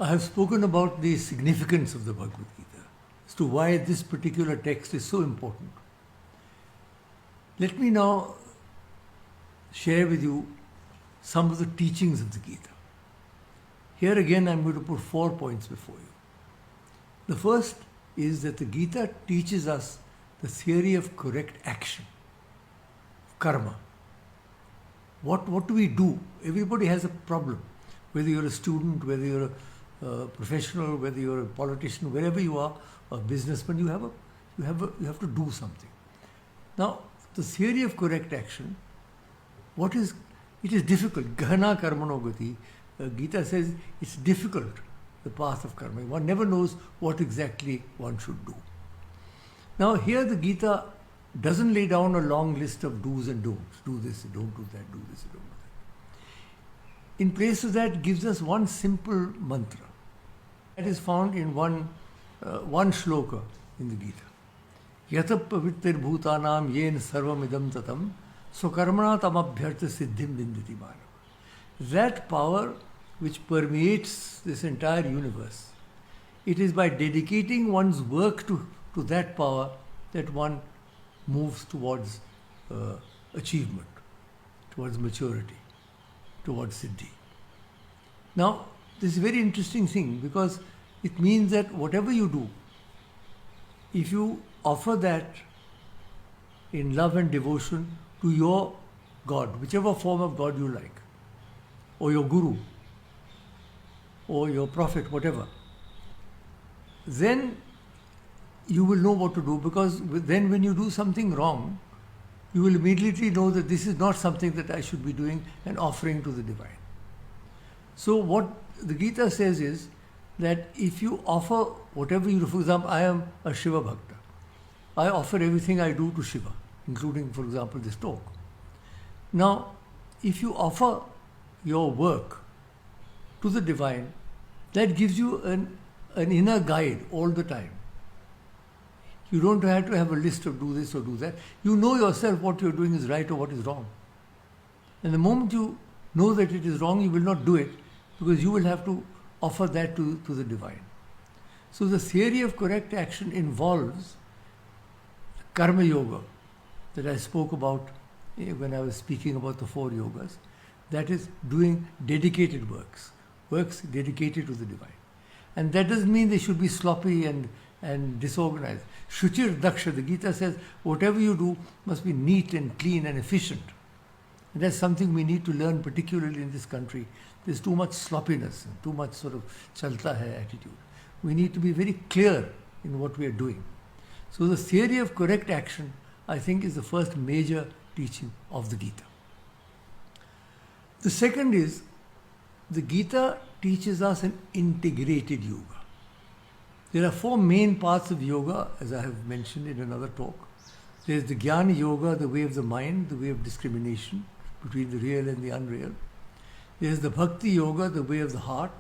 I have spoken about the significance of the Bhagavad Gita as to why this particular text is so important. Let me now share with you some of the teachings of the Gita. Here again I am going to put 4 points before you. The first is that the Gita teaches us the theory of correct action, karma. What do we do? Everybody has a problem. Whether you're a student, whether you're a professional, whether you're a politician, wherever you are, a businessman, you have to do something. Now, the theory of correct action, it is difficult. Gahana karmano gati. Gita says it's difficult, the path of karma. One never knows what exactly one should do. Now, here the Gita doesn't lay down a long list of do's and don'ts. Do this, don't do that, do this, don't do that. In place of that, it gives us one simple mantra. That is found in one shloka in the Gita. Yata pavittir bhutanam yen sarvam idam tatam sokarmana tamabhyartha siddhim vindati manava. That power which permeates this entire universe, it is by dedicating one's work to that power that one moves towards achievement, towards maturity, towards siddhi. Now, this is a very interesting thing because it means that whatever you do, if you offer that in love and devotion to your God, whichever form of God you like, or your Guru, or your Prophet, whatever, then you will know what to do, because then when you do something wrong, you will immediately know that this is not something that I should be doing and offering to the divine. So what the Gita says is that if you offer whatever you do, for example, I am a Shiva Bhakta. I offer everything I do to Shiva, including, for example, this talk. Now, if you offer your work to the divine, that gives you an inner guide all the time. You don't have to have a list of do this or do that. You know yourself what you're doing is right or what is wrong. And the moment you know that it is wrong, you will not do it, because you will have to offer that to the divine. So the theory of correct action involves karma yoga that I spoke about when I was speaking about the 4 yogas. That is doing dedicated works dedicated to the divine. And that doesn't mean they should be sloppy and disorganized. Shuchir daksha, the Gita says, whatever you do must be neat and clean and efficient. And that's something we need to learn, particularly in this country. There's too much sloppiness, and too much sort of chalta hai attitude. We need to be very clear in what we are doing. So the theory of correct action, I think, is the first major teaching of the Gita. The second is, the Gita teaches us an integrated yoga. There are 4 main parts of yoga, as I have mentioned in another talk. There is the Jnana Yoga, the way of the mind, the way of discrimination between the real and the unreal. There is the Bhakti Yoga, the way of the heart,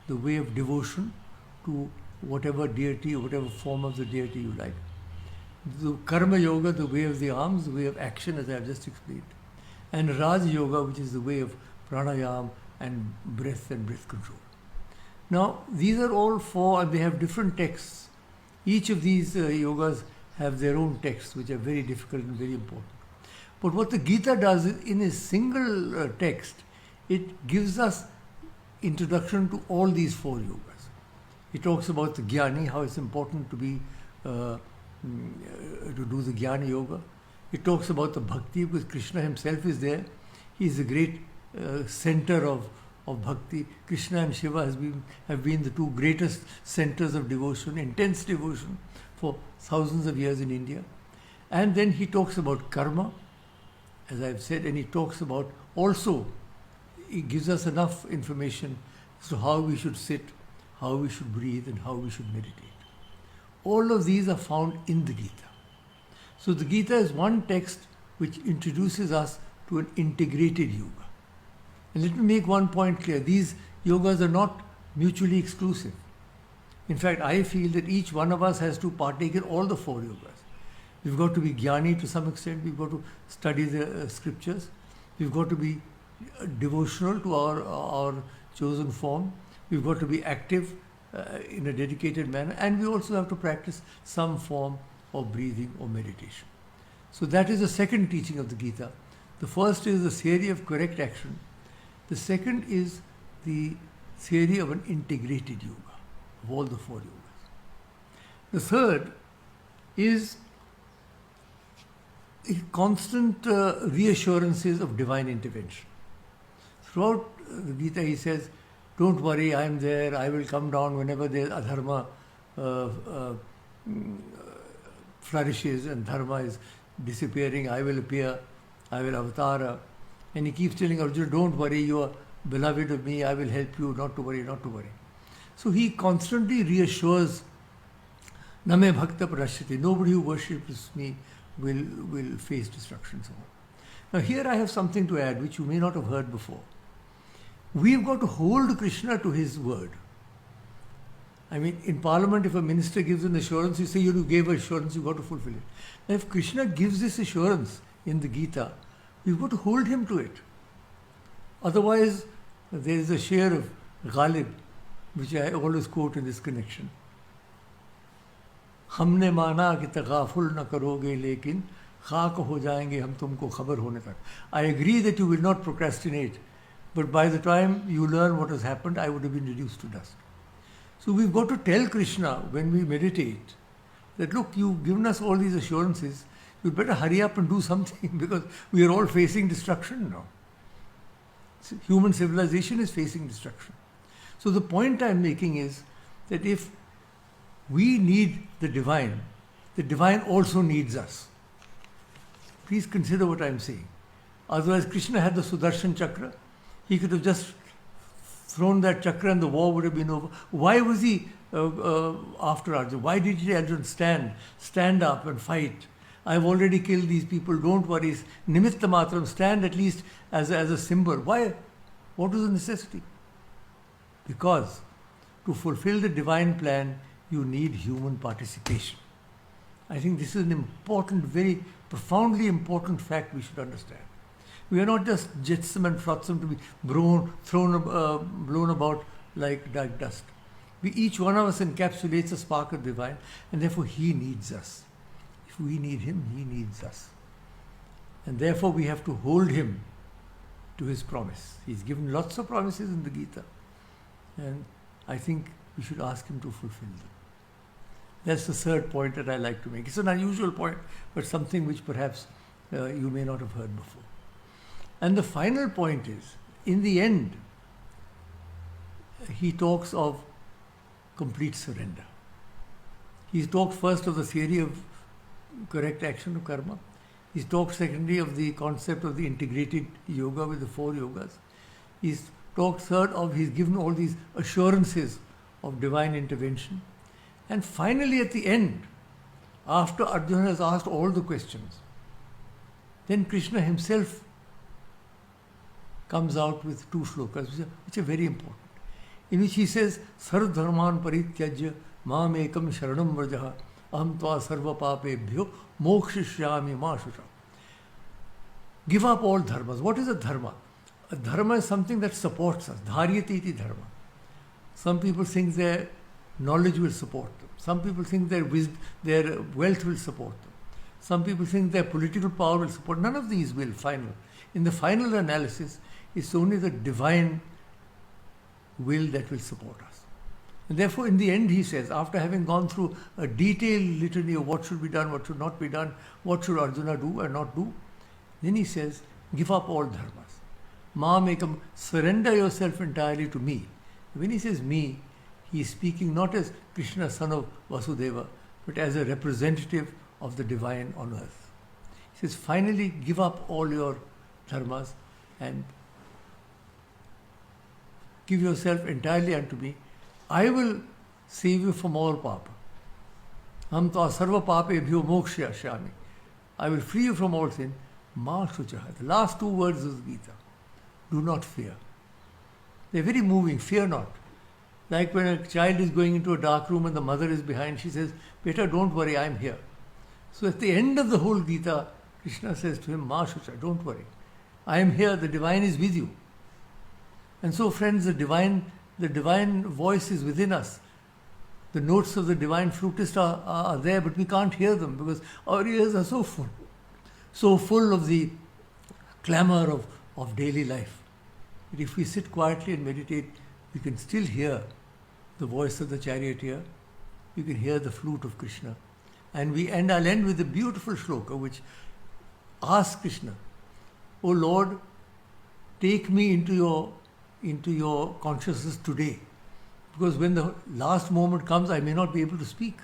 the way of devotion to whatever deity or whatever form of the deity you like. The Karma Yoga, the way of the arms, the way of action, as I have just explained. And Raj Yoga, which is the way of pranayama and breath control. Now, these are all 4, and they have different texts. Each of these yogas have their own texts, which are very difficult and very important. But what the Gita does is, in a single text, it gives us introduction to all these 4 yogas. It talks about the Jnani, how it's important to be to do the Jnana Yoga. It talks about the Bhakti, because Krishna himself is there. He is the great center of Bhakti. Krishna and Shiva have been the 2 greatest centers of devotion, intense devotion, for thousands of years in India. And then he talks about karma, as I've said, and he talks about also, he gives us enough information as to how we should sit, how we should breathe, and how we should meditate. All of these are found in the Gita. So the Gita is one text which introduces us to an integrated yoga. And let me make one point clear. These yogas are not mutually exclusive. In fact, I feel that each one of us has to partake in all the 4 yogas. We've got to be jnani to some extent. We've got to study the scriptures. We've got to be devotional to our chosen form. We've got to be active in a dedicated manner, and we also have to practice some form of breathing or meditation. So that is the second teaching of the Gita. The first is the theory of correct action. The second is the theory of an integrated yoga, of all the four yogas. The third is constant reassurances of divine intervention. Throughout the Gita he says, don't worry, I am there, I will come down whenever there is adharma flourishes and dharma is disappearing, I will appear, I will avatara. And he keeps telling Arjuna, don't worry, you are beloved of me, I will help you, not to worry, not to worry. So he constantly reassures, Name Bhakta Prashyati, nobody who worships me will face destruction. So on. Now here I have something to add which you may not have heard before. We've got to hold Krishna to his word. I mean, in Parliament, if a minister gives an assurance, you say you gave assurance, you've got to fulfill it. Now, if Krishna gives this assurance in the Gita, we've got to hold him to it. Otherwise, there is a share of Ghalib, which I always quote in this connection. हमने माना कि तगाफुल न करोगे लेकिन खाक हो जाएंगे हम तुमको खबर होने तक. I agree that you will not procrastinate, but by the time you learn what has happened, I would have been reduced to dust. So we've got to tell Krishna when we meditate that, look, you've given us all these assurances, you'd better hurry up and do something because we are all facing destruction now. Human civilization is facing destruction. So the point I'm making is that if we need the divine also needs us. Please consider what I'm saying. Otherwise, Krishna had the Sudarshan Chakra. He could have just thrown that chakra and the war would have been over. Why was he after Arjuna? Why did he Arjuna stand up and fight? I've already killed these people, don't worry. Nimitta matram, stand at least as a symbol. Why? What was the necessity? Because to fulfill the divine plan, you need human participation. I think this is an important, very profoundly important fact we should understand. We are not just jetsam and flotsam to be blown about like dust. Each one of us encapsulates a spark of divine, and therefore he needs us. If we need him, he needs us. And therefore we have to hold him to his promise. He's given lots of promises in the Gita, and I think we should ask him to fulfill them. That's the third point that I like to make. It's an unusual point, but something which perhaps you may not have heard before. And the final point is, in the end, he talks of complete surrender. He talks first of the theory of correct action of karma. He talks secondly of the concept of the integrated yoga with the four yogas. He's talked third of, he's given all these assurances of divine intervention. And finally at the end, after Arjuna has asked all the questions, then Krishna himself comes out with two shlokas which are very important, in which he says, Sarv dharman parityajya mam ekam sharanam vrajaha aham tva sarva papebhyo mokshishyami ma shusha. Give up all dharmas. What is a dharma? A dharma is something that supports us. Dharyati iti dharma. Some people think their knowledge will support them. Some people think their wealth will support them. Some people think their political power will support. None of these will, in the final analysis, it's only the divine will that will support us. And therefore, in the end, he says, after having gone through a detailed litany of what should be done, what should not be done, what should Arjuna do and not do, then he says, give up all dharmas. Mamekam, surrender yourself entirely to me. When he says me, he is speaking not as Krishna, son of Vasudeva, but as a representative of the divine on earth. He says, finally, give up all your dharmas and give yourself entirely unto me. I will save you from all papa. Ham tva sarva papebhyo mokshyashyami. I will free you from all sin. Ma shuchaha. The last two words of the Gita. Do not fear. They're very moving. Fear not. Like when a child is going into a dark room and the mother is behind, she says, Beta, don't worry, I'm here. So at the end of the whole Gita, Krishna says to him, Ma shucha, don't worry. I am here, the divine is with you. And so friends, the divine The divine voice is within us. The notes of the divine flutist are there, but we can't hear them because our ears are so full of the clamor of daily life. But if we sit quietly and meditate, we can still hear the voice of the charioteer. You can hear the flute of Krishna. And I'll end with a beautiful shloka which asks Krishna, "O Lord, take me into your consciousness today. Because when the last moment comes, I may not be able to speak.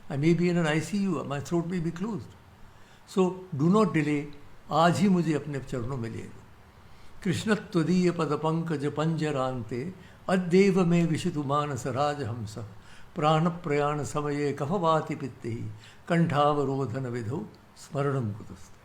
I may be in an ICU, my throat may be closed. So do not delay. आज ही मुझे अपने चरणों में ले लो. कृष्ण त्वदीय पद पंकज पंजरांते अद्यैव मे विशितु मानस राजहंस प्राण प्रयाण समये कफवाति पित्ते कंठावरोधन विधौ स्मरणं कुतस्तु."